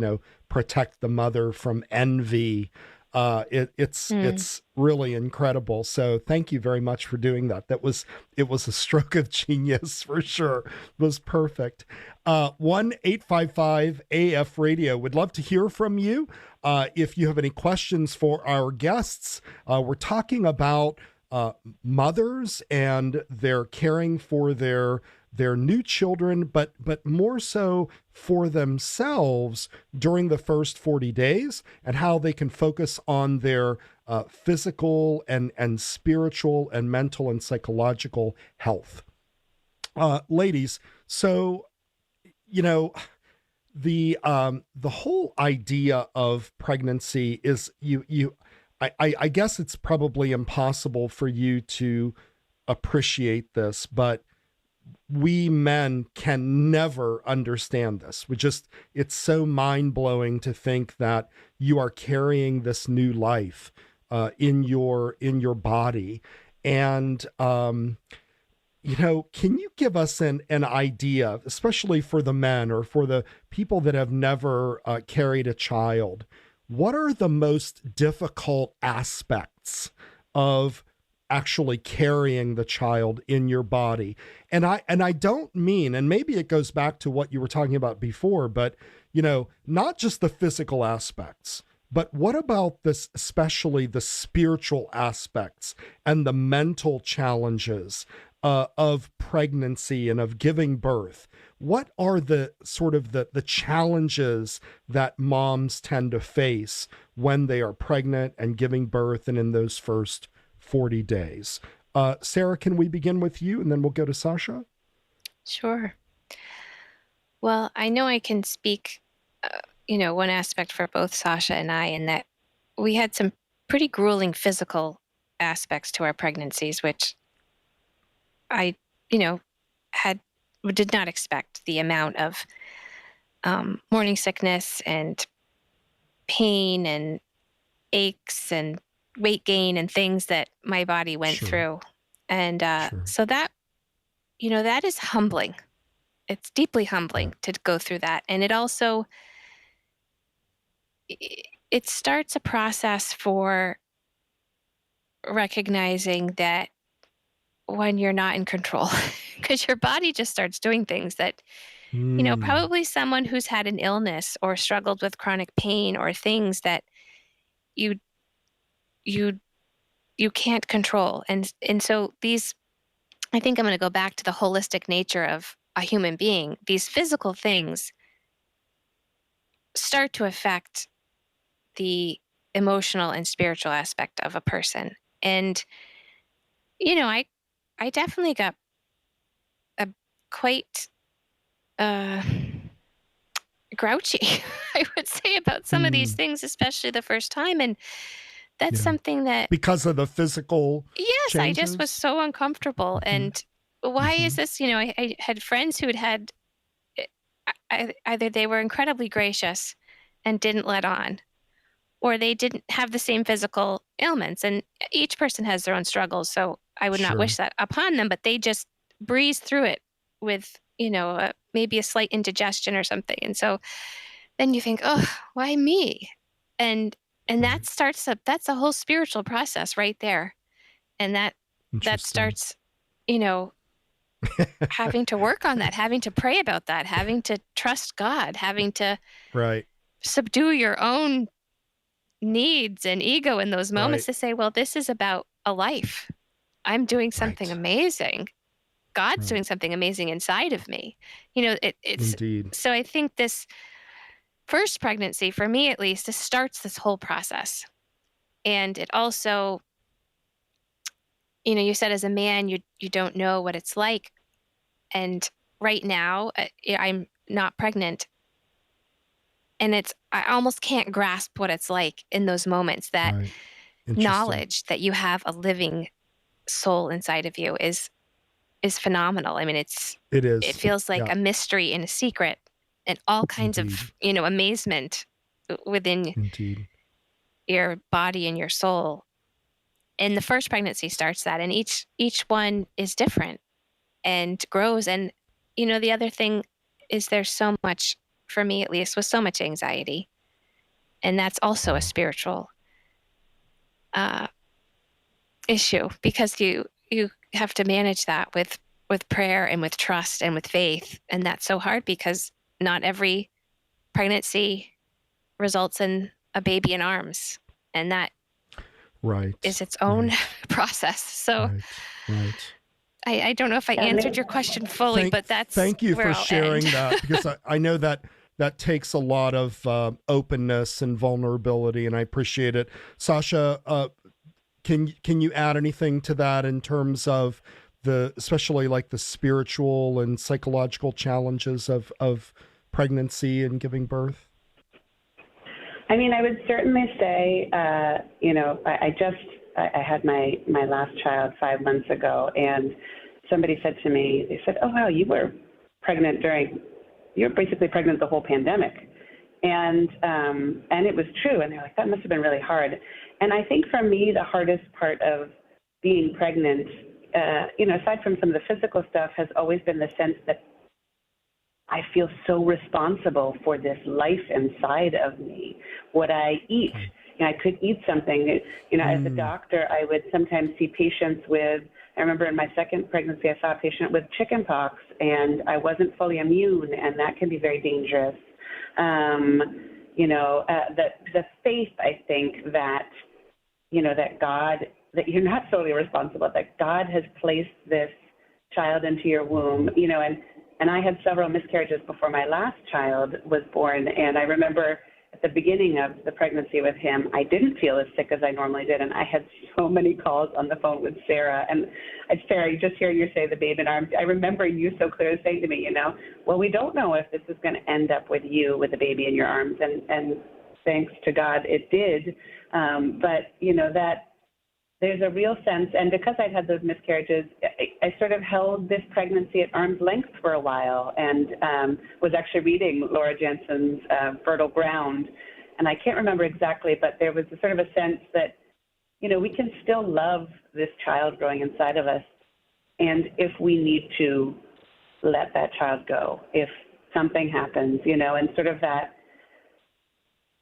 protect the mother from envy. It's really incredible. So thank you very much for doing that. It was a stroke of genius for sure. It was perfect. 1-855-AF radio. Would love to hear from you. If you have any questions for our guests, we're talking about mothers and their caring for their new children, but more so for themselves during the first 40 days and how they can focus on their physical and spiritual and mental and psychological health. Ladies, so, the whole idea of pregnancy is I guess it's probably impossible for you to appreciate this, but we men can never understand this. It's so mind-blowing to think that you are carrying this new life in your body. And can you give us an idea, especially for the men or for the people that have never carried a child, what are the most difficult aspects of actually carrying the child in your body? And I don't mean, and maybe it goes back to what you were talking about before, but not just the physical aspects, but what about this, especially the spiritual aspects and the mental challenges of pregnancy and of giving birth? What are the sort of the challenges that moms tend to face when they are pregnant and giving birth and in those first 40 days? Sarah, can we begin with you and then we'll go to Sasha? Sure. Well, I know I can speak, one aspect for both Sasha and I, in that we had some pretty grueling physical aspects to our pregnancies, which I, did not expect the amount of morning sickness and pain and aches and weight gain and things that my body went through. And so that, that is humbling. It's deeply humbling to go through that. And it also, it starts a process for recognizing that when you're not in control, because your body just starts doing things that, Mm, probably someone who's had an illness or struggled with chronic pain or things that you you you can't control. And so these, I think I'm going to go back to the holistic nature of a human being. These physical things start to affect the emotional and spiritual aspect of a person. And I definitely got a quite uh grouchy, I would say, about some of these mm, things, especially the first time. And that's yeah. something that, Because of the physical yes, I just was changes? so uncomfortable. Hmm. And why is Hmm. this? I had friends who had either they were incredibly gracious and didn't let on, or they didn't have the same physical ailments. And each person has their own struggles. So I would not wish Sure. that upon them, but they just breezed through it with, maybe a slight indigestion or something. And so then you think, oh, why me? And that Right. starts up, that's a whole spiritual process right there. And that Interesting. starts, you know, having to work on that, having to pray about that, having to trust God, having to Right. subdue your own needs and ego in those moments Right. to say, well, this is about a life. I'm doing something Right. amazing. God's Right. doing something amazing inside of me. It's Indeed. so I think this first pregnancy, for me at least, this starts this whole process. And it also, you said as a man, you don't know what it's like. And right now, I'm not pregnant, and I almost can't grasp what it's like in those moments. That Right. Interesting. knowledge that you have a living soul inside of you is phenomenal. I mean, It it is. feels like Yeah. a mystery and a secret, and all kinds Indeed. of amazement within Indeed. your body and your soul. And the first pregnancy starts that, and each one is different and grows. And the other thing is, there's so much, for me at least, with so much anxiety, and that's also a Wow. spiritual uh, issue, because you have to manage that with prayer and with trust and with faith. And that's so hard, because not every pregnancy results in a baby in arms, and that Right. is its own Right. process. So Right. Right. I don't know if I Yeah, answered your question fully, but that's Thank you where for I'll end. sharing that, because I know that that takes a lot of openness and vulnerability, and I appreciate it. Sasha, can you add anything to that in terms of especially like the spiritual and psychological challenges of pregnancy and giving birth? I mean, I would certainly say, I had my last child 5 months ago, and somebody said to me, they said, "Oh wow, you were basically pregnant the whole pandemic," and it was true. And they're like, "That must have been really hard." And I think for me, the hardest part of being pregnant, aside from some of the physical stuff, has always been the sense that I feel so responsible for this life inside of me. What I eat, I could eat something. As a Mm, doctor, I would sometimes see patients with. I remember in my second pregnancy, I saw a patient with chickenpox, and I wasn't fully immune, and that can be very dangerous. The faith, I think that that God, that you're not solely responsible, that God has placed this child into your womb, and I had several miscarriages before my last child was born. And I remember at the beginning of the pregnancy with him, I didn't feel as sick as I normally did. And I had so many calls on the phone with Sarah. And Sarah, you just hear you say the babe in arms. I remember you so clearly saying to me, well, we don't know if this is going to end up with you with the baby in your arms. And thanks to God, it did. But that there's a real sense, and because I'd had those miscarriages, I sort of held this pregnancy at arm's length for a while, and was actually reading Laura Jensen's Fertile Ground, and I can't remember exactly, but there was a sort of a sense that, we can still love this child growing inside of us, and if we need to let that child go, if something happens, and sort of that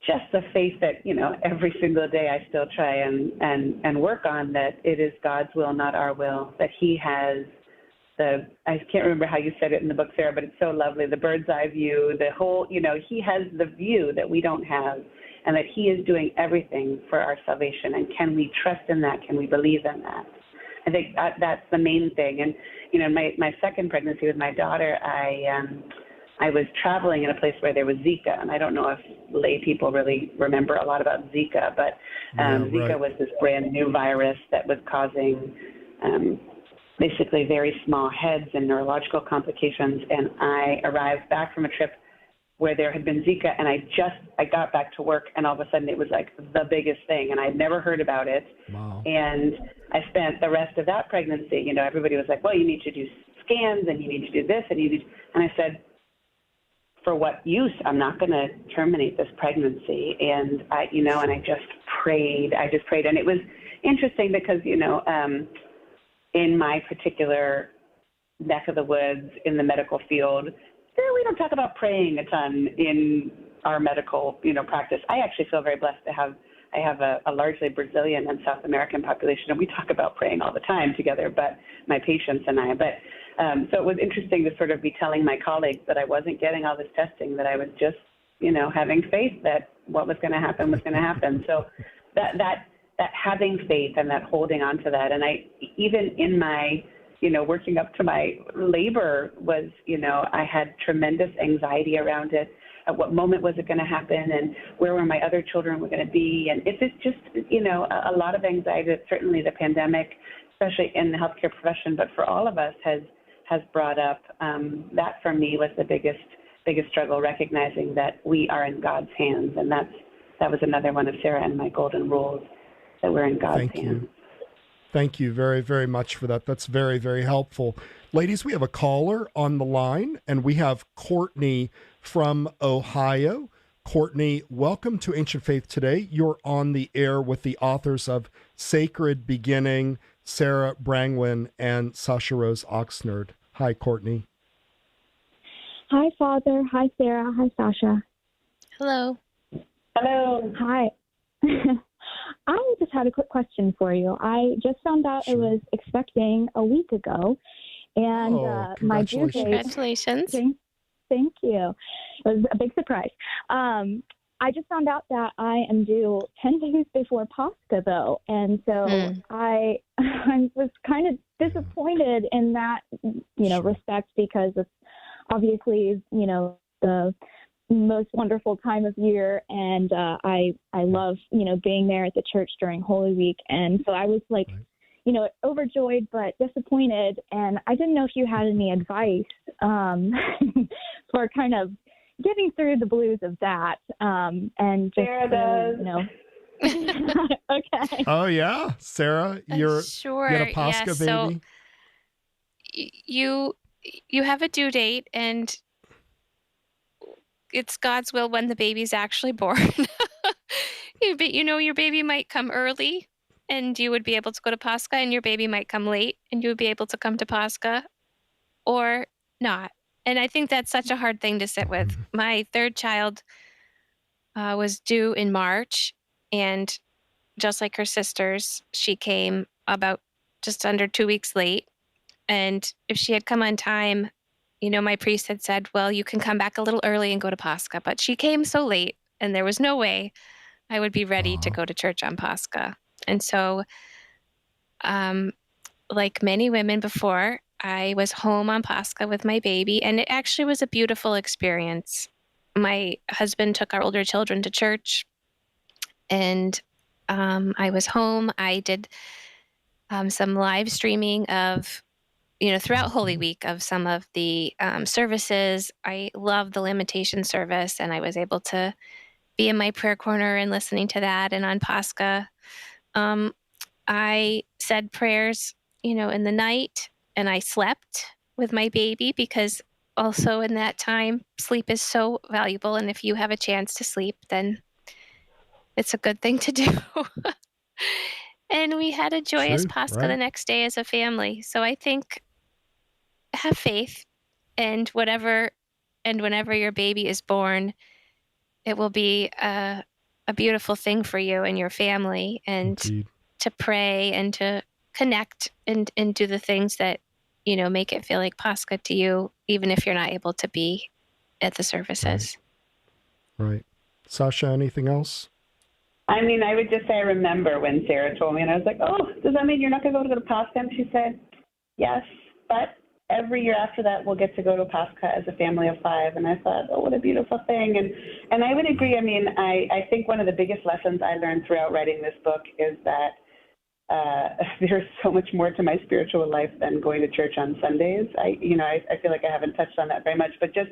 just the faith that, every single day I still try and work on, that it is God's will, not our will, that he has I can't remember how you said it in the book, Sarah, but it's so lovely, the bird's eye view, the whole, he has the view that we don't have, and that he is doing everything for our salvation. And can we trust in that? Can we believe in that? I think that's the main thing. And, my second pregnancy with my daughter, I was traveling in a place where there was Zika, and I don't know if lay people really remember a lot about Zika, but Zika was this brand new virus that was causing basically very small heads and neurological complications. And I arrived back from a trip where there had been Zika, and I got back to work, and all of a sudden it was like the biggest thing, and I'd never heard about it. Wow. And I spent the rest of that pregnancy, everybody was like, well, you need to do scans, and you need to do this, and I said, for what use? I'm not going to terminate this pregnancy. And I just prayed. And it was interesting because, in my particular neck of the woods in the medical field, we don't talk about praying a ton in our medical, practice. I actually feel very blessed to have, I have a largely Brazilian and South American population, and we talk about praying all the time together, but my patients and I, so it was interesting to sort of be telling my colleagues that I wasn't getting all this testing, that I was just, having faith that what was going to happen was going to happen. So that having faith and that holding on to that. And I, even in my, working up to my labor was, I had tremendous anxiety around it. At what moment was it going to happen, and where were my other children were going to be? And it's just, a lot of anxiety that certainly the pandemic, especially in the healthcare profession, but for all of us has brought up. That for me was the biggest struggle, recognizing that we are in God's hands. And that was another one of Sarah and my golden rules, that we're in God's hands. Thank you very, very much for that. That's very, very helpful. Ladies, we have a caller on the line, and we have Courtney from Ohio. Courtney, welcome to Ancient Faith Today. You're on the air with the authors of Sacred Beginning, Sarah Brangwin and Sasha Rose Oxnard. Hi, Courtney. Hi, Father. Hi, Sarah. Hi, Sasha. Hello. Hello. Hi. I just had a quick question for you. I just found out I was expecting a week ago, and my due date. Congratulations. Thank you. It was a big surprise. I just found out that I am due 10 days before Pascha, though, and so I was kind of disappointed in that, respect, because it's obviously, the most wonderful time of year, and I love, being there at the church during Holy Week, and so I was like, overjoyed but disappointed, and I didn't know if you had any advice for kind of getting through the blues of that, and just, Sarah does. Okay. Oh yeah, Sarah, you're a Pascha baby. So you have a due date, and it's God's will when the baby's actually born. Your baby might come early, and you would be able to go to Pascha, and your baby might come late, and you would be able to come to Pascha, or not. And I think that's such a hard thing to sit with. My third child was due in March, and just like her sisters, she came about just under 2 weeks late. And if she had come on time, my priest had said, well, you can come back a little early and go to Pascha. But she came so late, and there was no way I would be ready to go to church on Pascha. And so, like many women before, I was home on Pascha with my baby, and it actually was a beautiful experience. My husband took our older children to church, and I was home. I did some live streaming of, throughout Holy Week, of some of the services. I love the Lamentation service, and I was able to be in my prayer corner and listening to that. And on Pascha, I said prayers, in the night, and I slept with my baby, because also in that time, sleep is so valuable. And if you have a chance to sleep, then it's a good thing to do. And we had a joyous Pascha the next day as a family. So I think, have faith, and whenever your baby is born, it will be a a beautiful thing for you and your family, and Indeed. to pray and to connect and do the things that, make it feel like Pascha to you, even if you're not able to be at the services. Right. Sasha, anything else? I mean, I would just say I remember when Sarah told me, and I was like, oh, does that mean you're not going to be able to go to Pascha? And she said, yes, but every year after that, we'll get to go to Pascha as a family of 5. And I thought, oh, what a beautiful thing. And I would agree. I mean, I think one of the biggest lessons I learned throughout writing this book is that there's so much more to my spiritual life than going to church on Sundays. I feel like I haven't touched on that very much, but just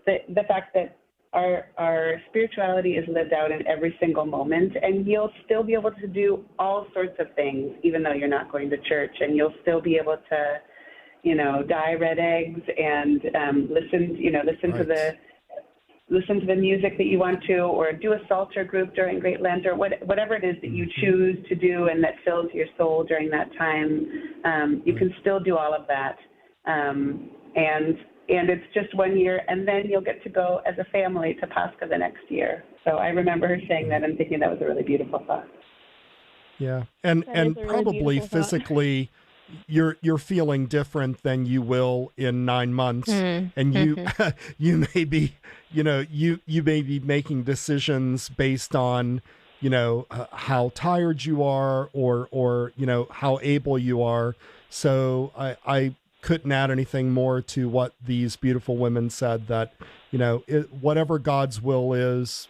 the fact that our spirituality is lived out in every single moment, and you'll still be able to do all sorts of things even though you're not going to church, and you'll still be able to, dye red eggs and listen to the music that you want to, or do a Psalter group during Great Lent, or whatever it is that you choose to do and that fills your soul during that time. You can still do all of that. And it's just 1 year, and then you'll get to go as a family to Pascha the next year. So I remember her saying that and thinking that was a really beautiful thought. Yeah. And probably physically you're feeling different than you will in 9 months. And you may be, you may be making decisions based on, how tired you are or how able you are. So I couldn't add anything more to what these beautiful women said, that, whatever God's will is,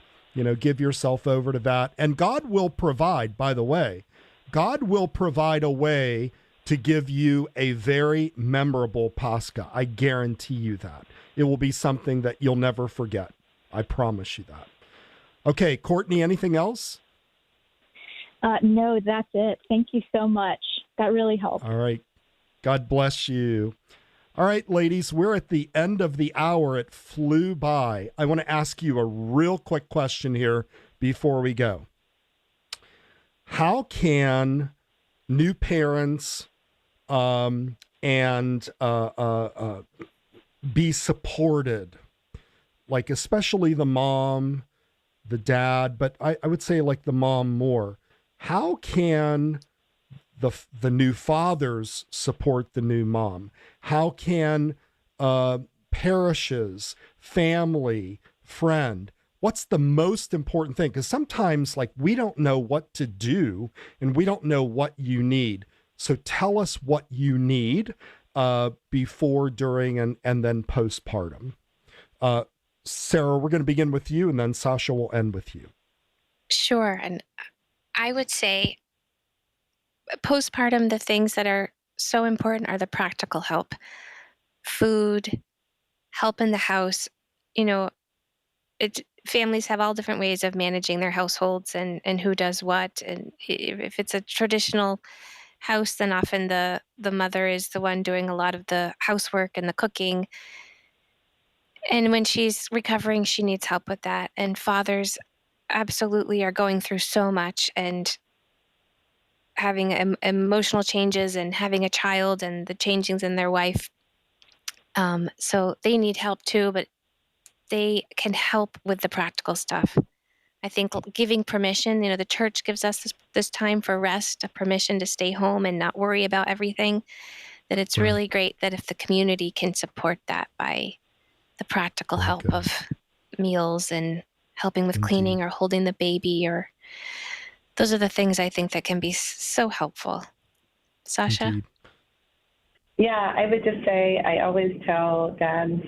give yourself over to that. And God will provide, by the way, God will provide a way to give you a very memorable Pascha. I guarantee you that. It will be something that you'll never forget. I promise you that. Okay, Courtney, anything else? No, that's it. Thank you so much. That really helped. All right. God bless you. All right, ladies, we're at the end of the hour. It flew by. I want to ask you a real quick question here before we go. How can new parents be supported, like especially the mom, the dad, but I would say like the mom more? How can the new fathers support the new mom? How can parishes, family, friend? What's the most important thing? Because sometimes like we don't know what to do and we don't know what you need. So tell us what you need before, during, and then postpartum. Sarah, we're going to begin with you, and then Sasha will end with you. Sure. And I would say postpartum, the things that are so important are the practical help. Food, help in the house. Families have all different ways of managing their households and who does what. And if it's a traditional house, then often the mother is the one doing a lot of the housework and the cooking. And when she's recovering, she needs help with that. And fathers absolutely are going through so much and having emotional changes and having a child and the changings in their wife. So they need help too, but they can help with the practical stuff. I think giving permission, the church gives us this time for rest, a permission to stay home and not worry about everything, that it's really great that if the community can support that by the practical help of meals and helping with cleaning or holding the baby, or those are the things I think that can be so helpful. Sasha? Indeed. Yeah, I would just say I always tell dads,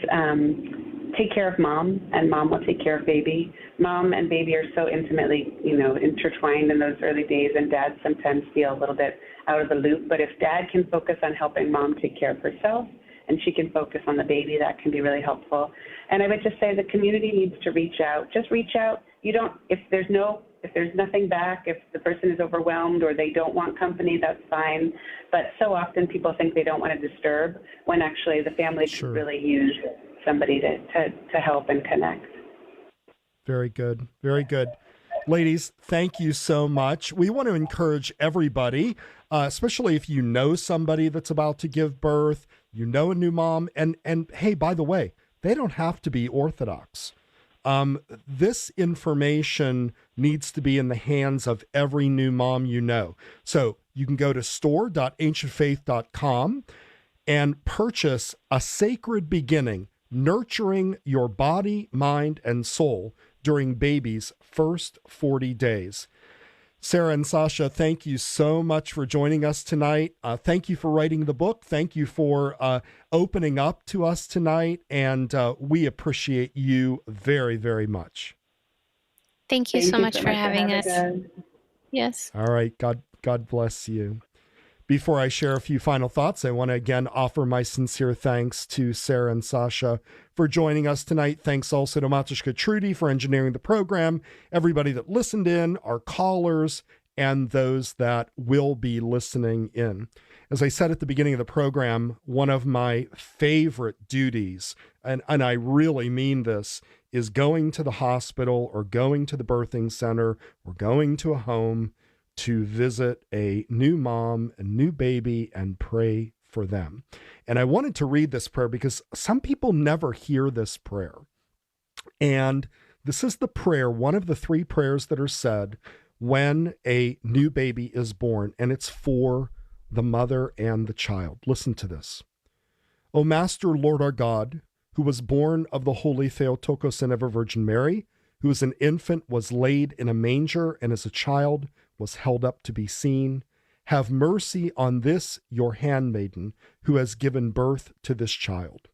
take care of mom, and mom will take care of baby. Mom and baby are so intimately, intertwined in those early days, and dads sometimes feel a little bit out of the loop. But if dad can focus on helping mom take care of herself, and she can focus on the baby, that can be really helpful. And I would just say the community needs to reach out. Just reach out. If there's nothing back, if the person is overwhelmed or they don't want company, that's fine. But so often people think they don't want to disturb, when actually the family could really use somebody to help and connect. Very good. Very good. Ladies, thank you so much. We want to encourage everybody, especially if you know somebody that's about to give birth, a new mom, and hey, by the way, they don't have to be Orthodox. This information needs to be in the hands of every new mom you know. So you can go to store.ancientfaith.com and purchase A Sacred Beginning, Nurturing Your Body, Mind, and Soul During Baby's First 40 Days. Sarah and Sasha, thank you so much for joining us tonight. Thank you for writing the book. Thank you for opening up to us tonight. And we appreciate you very, very much. Thank you so much for having us. Yes. All right. God bless you. Before I share a few final thoughts, I want to again offer my sincere thanks to Sarah and Sasha for joining us tonight. Thanks also to Matushka Trudy for engineering the program, everybody that listened in, our callers, and those that will be listening in. As I said at the beginning of the program, one of my favorite duties, and I really mean this, is going to the hospital or going to the birthing center or going to a home to visit a new mom, a new baby, and pray for them. And I wanted to read this prayer because some people never hear this prayer. And this is the prayer, one of the 3 prayers that are said when a new baby is born, and it's for the mother and the child. Listen to this. O Master, Lord our God, who was born of the Holy Theotokos and Ever Virgin Mary, who as an infant was laid in a manger and as a child was held up to be seen, have mercy on this your handmaiden who has given birth to this child.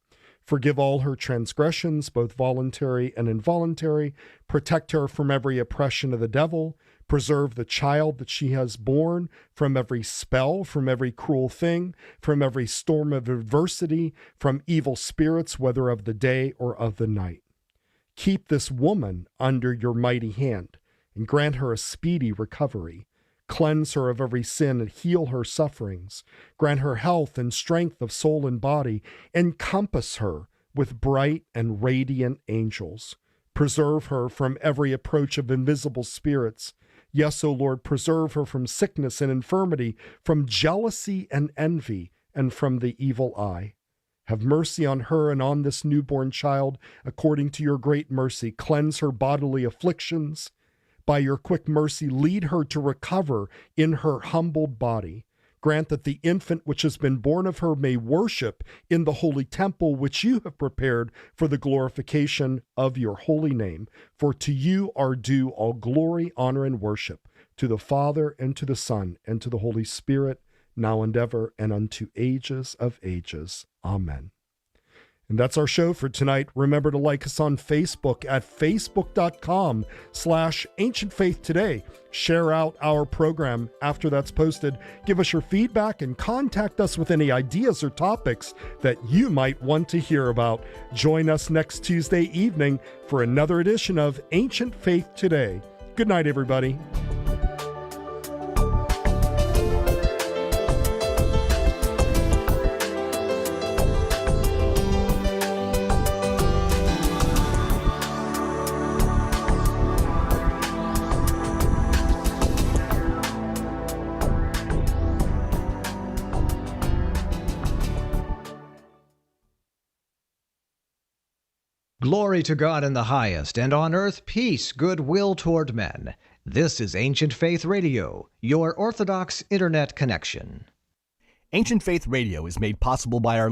Forgive all her transgressions, both voluntary and involuntary. Protect her from every oppression of the devil. Preserve the child that she has borne from every spell, from every cruel thing, from every storm of adversity, from evil spirits, whether of the day or of the night. Keep this woman under your mighty hand, and grant her a speedy recovery. Cleanse her of every sin and heal her sufferings. Grant her health and strength of soul and body. Encompass her with bright and radiant angels. Preserve her from every approach of invisible spirits. Yes, O Lord, preserve her from sickness and infirmity, from jealousy and envy, and from the evil eye. Have mercy on her and on this newborn child, according to your great mercy. Cleanse her bodily afflictions. By your quick mercy, lead her to recover in her humbled body. Grant that the infant which has been born of her may worship in the holy temple which you have prepared for the glorification of your holy name. For to you are due all glory, honor, and worship, to the Father, and to the Son, and to the Holy Spirit, now and ever, and unto ages of ages. Amen. And that's our show for tonight. Remember to like us on Facebook at facebook.com/ancientfaithtoday. Share out our program after that's posted. Give us your feedback and contact us with any ideas or topics that you might want to hear about. Join us next Tuesday evening for another edition of Ancient Faith Today. Good night, everybody. Glory to God in the highest, and on earth peace, goodwill toward men. This is Ancient Faith Radio, your Orthodox Internet connection. Ancient Faith Radio is made possible by our